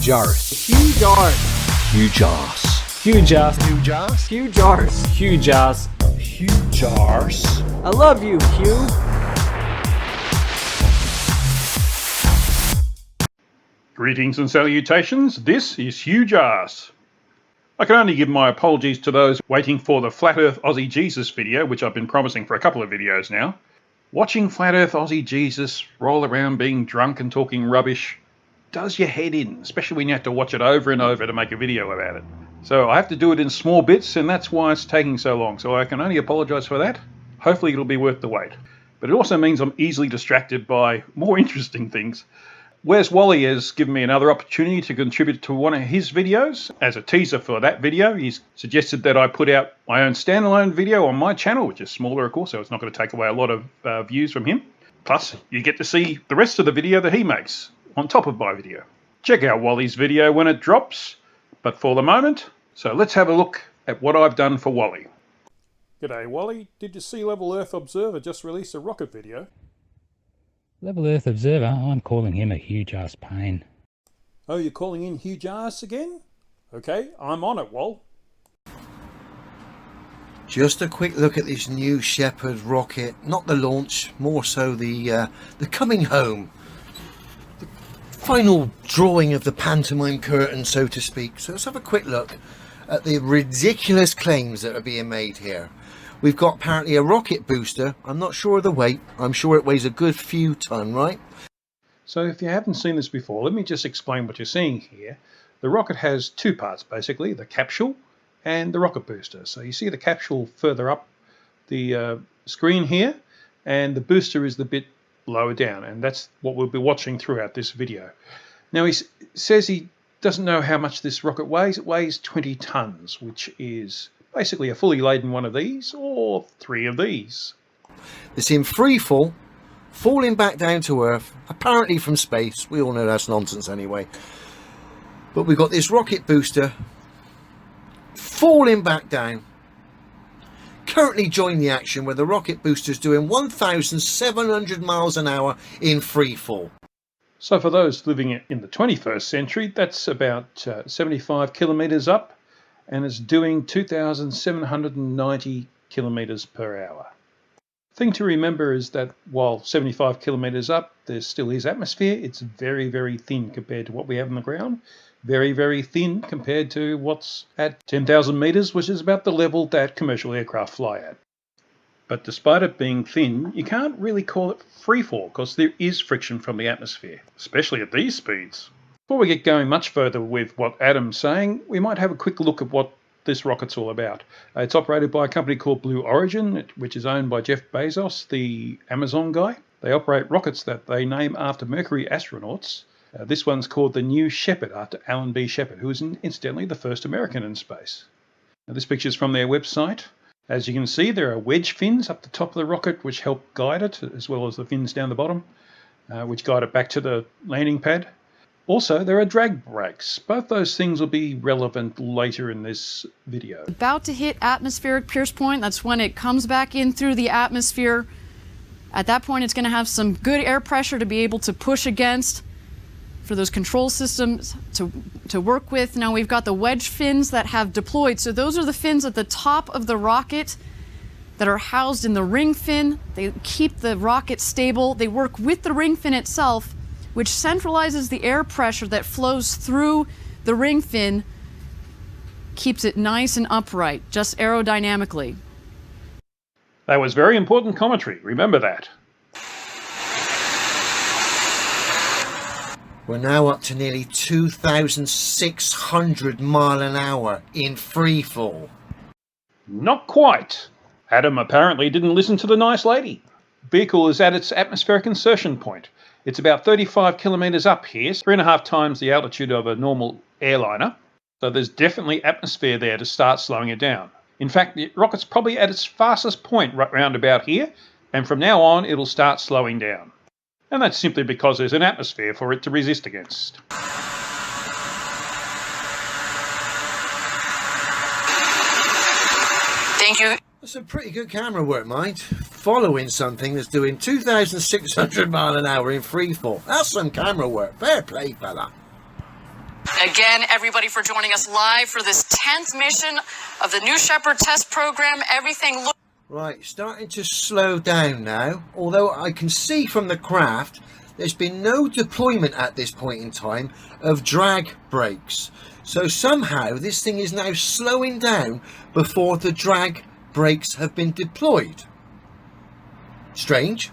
Huge arse. Huge arse. Huge arse. Huge ass. Huge arse. Huge arse. Huge ass. Huge arse. I love you, Hugh. Greetings and salutations, this is Huge Arse. I can only give my apologies to those waiting for the Flat Earth Aussie Jesus video, which I've been promising for a couple of videos now. Watching Flat Earth Aussie Jesus roll around being drunk and talking rubbish does your head in, especially when you have to watch it over and over to make a video about it. So I have to do it in small bits, and that's why it's taking so long, so I can only apologise for that. Hopefully it'll be worth the wait. But it also means I'm easily distracted by more interesting things. Wes Wally has given me another opportunity to contribute to one of his videos. As a teaser for that video, he's suggested that I put out my own standalone video on my channel, which is smaller, of course, so it's not going to take away a lot of views from him. Plus, you get to see the rest of the video that he makes on top of my video. Check out Wally's video when it drops, but for the moment, so let's have a look at what I've done for Wally. G'day Wally, did your Sea Level Earth Observer just release a rocket video? Level Earth Observer, I'm calling him a huge ass pain. Oh, you're calling in Huge Arse again? Okay, I'm on it, Wal. Just a quick look at this new Shepherd rocket, not the launch, more so the coming home. The final drawing of the pantomime curtain, so to speak. So let's have a quick look at the ridiculous claims that are being made here. We've got apparently a rocket booster. I'm not sure of the weight. I'm sure it weighs a good few ton, right? So if you haven't seen this before, let me just explain what you're seeing here. The rocket has two parts, basically, the capsule and the rocket booster. So you see the capsule further up the screen here, and the booster is the bit lower down, and that's what we'll be watching throughout this video. Now he says he doesn't know how much this rocket weighs. It weighs 20 tons, which is basically a fully laden one of these, or 3 of these. It's in free fall, falling back down to Earth, apparently from space. We all know that's nonsense anyway. But we've got this rocket booster falling back down. Currently join the action where the rocket booster's doing 1,700 miles an hour in free fall. So for those living in the 21st century, that's about 75 kilometres up, and it's doing 2,790 kilometres per hour. Thing to remember is that while 75 kilometres up, there still is atmosphere. It's very, very thin compared to what we have on the ground. Very, very thin compared to what's at 10,000 metres, which is about the level that commercial aircraft fly at. But despite it being thin, you can't really call it free fall because there is friction from the atmosphere, especially at these speeds. Before we get going much further with what Adam's saying, we might have a quick look at what this rocket's all about. It's operated by a company called Blue Origin, which is owned by Jeff Bezos, the Amazon guy. They operate rockets that they name after Mercury astronauts. This one's called the New Shepard, after Alan B. Shepard, who was incidentally the first American in space. Now, this picture's from their website. As you can see, there are wedge fins up the top of the rocket which help guide it, as well as the fins down the bottom, which guide it back to the landing pad. Also, there are drag brakes. Both those things will be relevant later in this video. About to hit atmospheric pierce point. That's when it comes back in through the atmosphere. At that point, it's going to have some good air pressure to be able to push against for those control systems to work with. Now we've got the wedge fins that have deployed. So those are the fins at the top of the rocket that are housed in the ring fin. They keep the rocket stable. They work with the ring fin itself, which centralizes the air pressure that flows through the ring fin, keeps it nice and upright, just aerodynamically. That was very important commentary, remember that. We're now up to nearly 2,600 mile an hour in free fall. Not quite. Adam apparently didn't listen to the nice lady. Vehicle is at its atmospheric insertion point. It's about 35 kilometres up here, 3.5 times the altitude of a normal airliner. So there's definitely atmosphere there to start slowing it down. In fact, the rocket's probably at its fastest point right round about here, and from now on it'll start slowing down. And that's simply because there's an atmosphere for it to resist against. Thank you. That's some pretty good camera work, mind. Following something that's doing 2,600 mile an hour in free fall. That's some camera work. Fair play, fella. Again, everybody for joining us live for this 10th mission of the New Shepard test program. Everything looks Right, starting to slow down now, although I can see from the craft there's been no deployment at this point in time of drag brakes. So somehow this thing is now slowing down before the drag brakes have been deployed. Strange.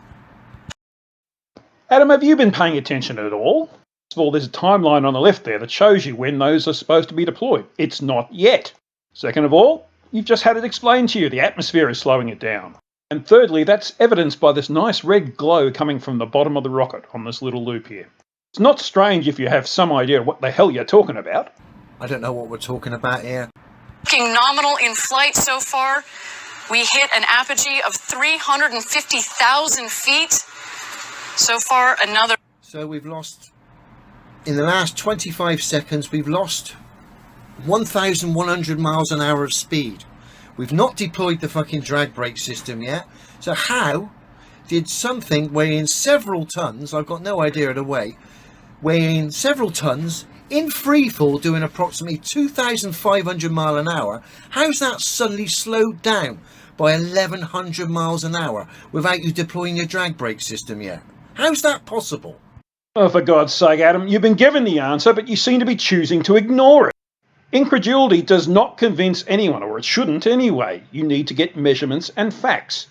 Adam, have you been paying attention at all? First of all, there's a timeline on the left there that shows you when those are supposed to be deployed. It's not yet. Second of all, you've just had it explained to you. The atmosphere is slowing it down. And thirdly, that's evidenced by this nice red glow coming from the bottom of the rocket on this little loop here. It's not strange if you have some idea what the hell you're talking about. I don't know what we're talking about here. looking nominal in flight so far. We hit an apogee of 350,000 feet. So far, another... So we've lost, in the last 25 seconds, we've lost 1,100 miles an hour of speed. We've not deployed the fucking drag brake system yet. So how did something weighing several tons, I've got no idea of the weight, weighing several tons, in free fall doing approximately 2,500 mile an hour, how's that suddenly slowed down by 1,100 miles an hour without you deploying your drag brake system yet? How's that possible? Oh, for God's sake, Adam, you've been given the answer, but you seem to be choosing to ignore it. Incredulity does not convince anyone, or it shouldn't anyway. You need to get measurements and facts.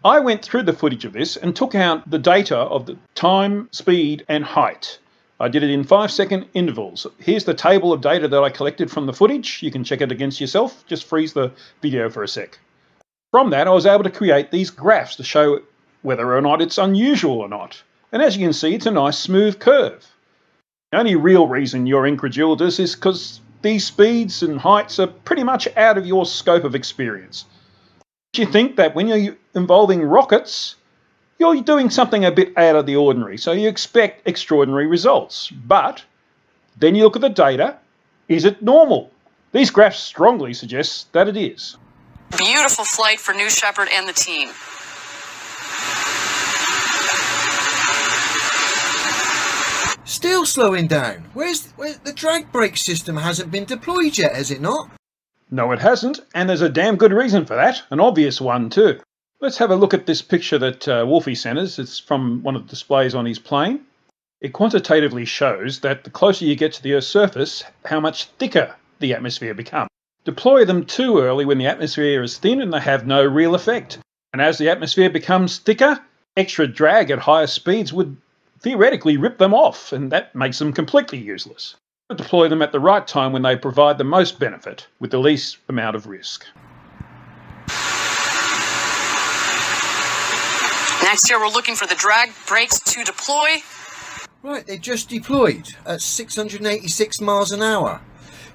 I went through the footage of this and took out the data of the time, speed and height. I did it in 5-second intervals. Here's the table of data that I collected from the footage. You can check it against yourself. Just freeze the video for a sec. From that, I was able to create these graphs to show whether or not it's unusual or not. And as you can see, it's a nice smooth curve. The only real reason you're incredulous is because these speeds and heights are pretty much out of your scope of experience. You think that when you're involving rockets, you're doing something a bit out of the ordinary, so you expect extraordinary results. But then you look at the data, is it normal? These graphs strongly suggest that it is. Beautiful flight for New Shepard and the team. Still slowing down. Where the drag brake system hasn't been deployed yet, has it not? No, it hasn't, and there's a damn good reason for that, an obvious one too. Let's have a look at this picture that Wolfie sent us. It's from one of the displays on his plane. It quantitatively shows that the closer you get to the Earth's surface, how much thicker the atmosphere becomes. Deploy them too early when the atmosphere is thin and they have no real effect. And as the atmosphere becomes thicker, extra drag at higher speeds would theoretically rip them off, and that makes them completely useless. Deploy them at the right time when they provide the most benefit with the least amount of risk. Next year, we're looking for the drag brakes to deploy. Right, they just deployed at 686 miles an hour.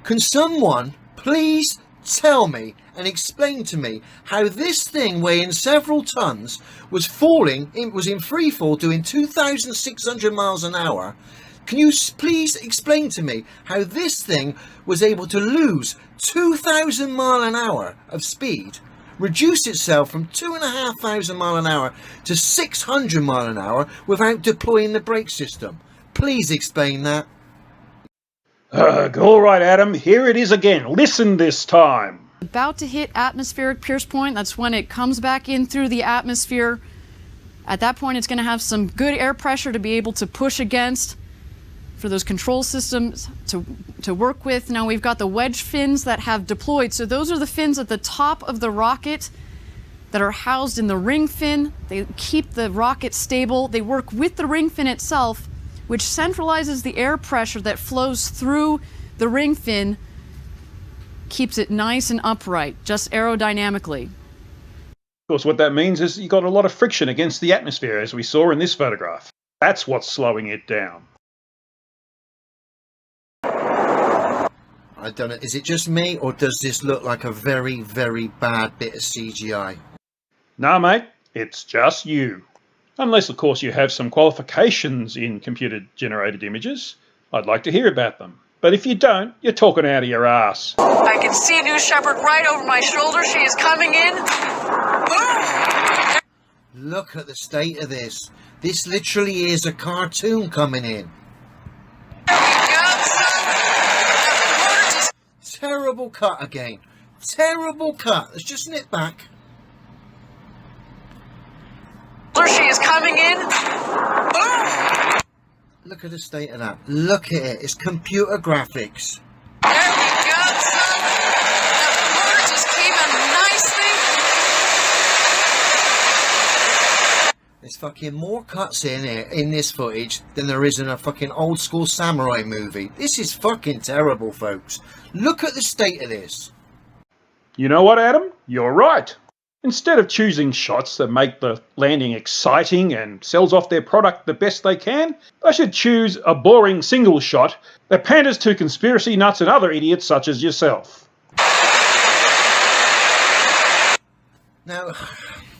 Can someone please tell me and explain to me how this thing weighing several tons was in free fall doing 2,600 miles an hour? Can you please explain to me how this thing was able to lose 2,000 mile an hour of speed, reduce itself from 2,500 mile an hour to 600 mile an hour without deploying the brake system? Please explain that. All right, Adam, here it is again. Listen this time. About to hit atmospheric pierce point. That's when it comes back in through the atmosphere. At that point, it's going to have some good air pressure to be able to push against for those control systems to work with. Now we've got the wedge fins that have deployed. So those are the fins at the top of the rocket that are housed in the ring fin. They keep the rocket stable. They work with the ring fin itself, which centralizes the air pressure that flows through the ring fin, keeps it nice and upright, just aerodynamically. Of course, what that means is you've got a lot of friction against the atmosphere, as we saw in this photograph. That's what's slowing it down. I don't know, is it just me, or does this look like a very, very bad bit of CGI? Nah, mate, it's just you. Unless, of course, you have some qualifications in computer-generated images. I'd like to hear about them. But if you don't, you're talking out of your ass. I can see New Shepard right over my shoulder. She is coming in. Boom! Look at the state of this. This literally is a cartoon coming in. There we go, son. terrible cut again. Terrible cut. Let's just nip back. There she is coming in. Boom! Look at the state of that. Look at it. It's computer graphics. There we go, son. That bird just came in nicely. There's fucking more cuts in here, in this footage, than there is in a fucking old school samurai movie. This is fucking terrible, folks. Look at the state of this. You know what, Adam? You're right. Instead of choosing shots that make the landing exciting and sells off their product the best they can, they should choose a boring single shot that panders to conspiracy nuts and other idiots such as yourself. Now,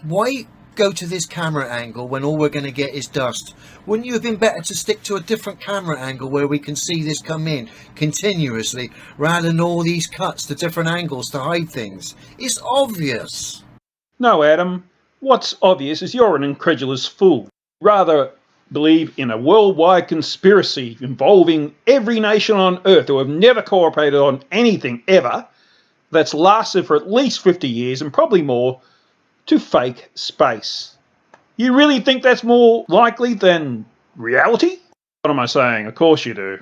why go to this camera angle when all we're going to get is dust? Wouldn't you have been better to stick to a different camera angle where we can see this come in continuously rather than all these cuts to different angles to hide things? It's obvious. No, Adam. What's obvious is you're an incredulous fool. Rather believe in a worldwide conspiracy involving every nation on Earth who have never cooperated on anything ever, that's lasted for at least 50 years and probably more, to fake space. You really think that's more likely than reality? What am I saying? Of course you do.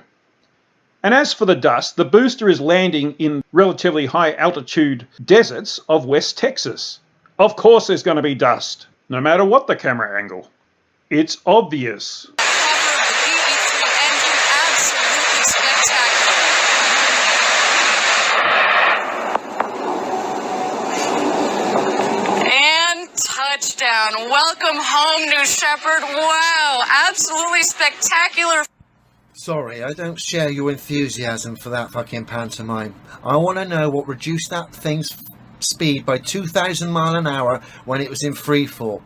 And as for the dust, the booster is landing in relatively high altitude deserts of West Texas. Of course there's going to be dust, no matter what the camera angle. It's obvious. Cover of the DE3 engine, absolutely spectacular. And touchdown. Welcome home, New Shepard. Wow, absolutely spectacular. Sorry, I don't share your enthusiasm for that fucking pantomime. I want to know what reduced that thing's speed by 2,000 miles an hour when it was in free fall.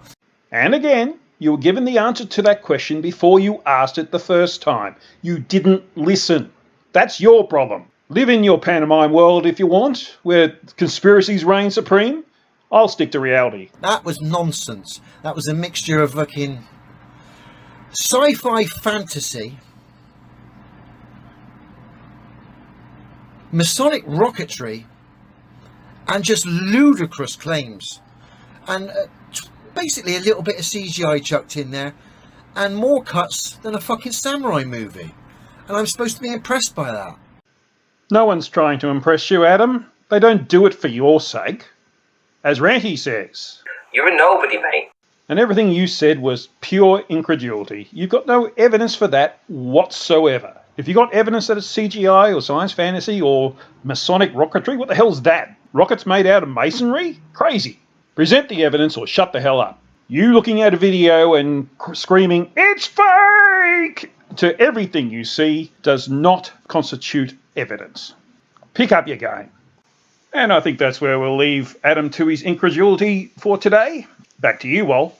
And again, you were given the answer to that question before you asked it the first time. You didn't listen. That's your problem. Live in your pantomime world if you want, where conspiracies reign supreme. I'll stick to reality. That was nonsense. That was a mixture of fucking sci-fi fantasy, Masonic rocketry, and just ludicrous claims. And basically a little bit of CGI chucked in there, and more cuts than a fucking samurai movie. And I'm supposed to be impressed by that. No one's trying to impress you, Adam. They don't do it for your sake. As Ranty says. You're a nobody, mate. And everything you said was pure incredulity. You've got no evidence for that whatsoever. If you got evidence that it's CGI or science fantasy or Masonic rocketry, what the hell's that? Rockets made out of masonry? Crazy. Present the evidence or shut the hell up. You looking at a video and screaming, "It's fake!" to everything you see does not constitute evidence. Pick up your game. And I think that's where we'll leave Adam to his incredulity for today. Back to you, Wal.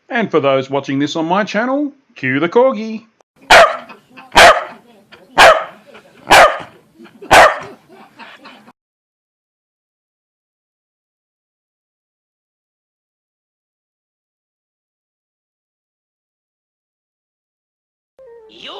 And for those watching this on my channel, cue the corgi. You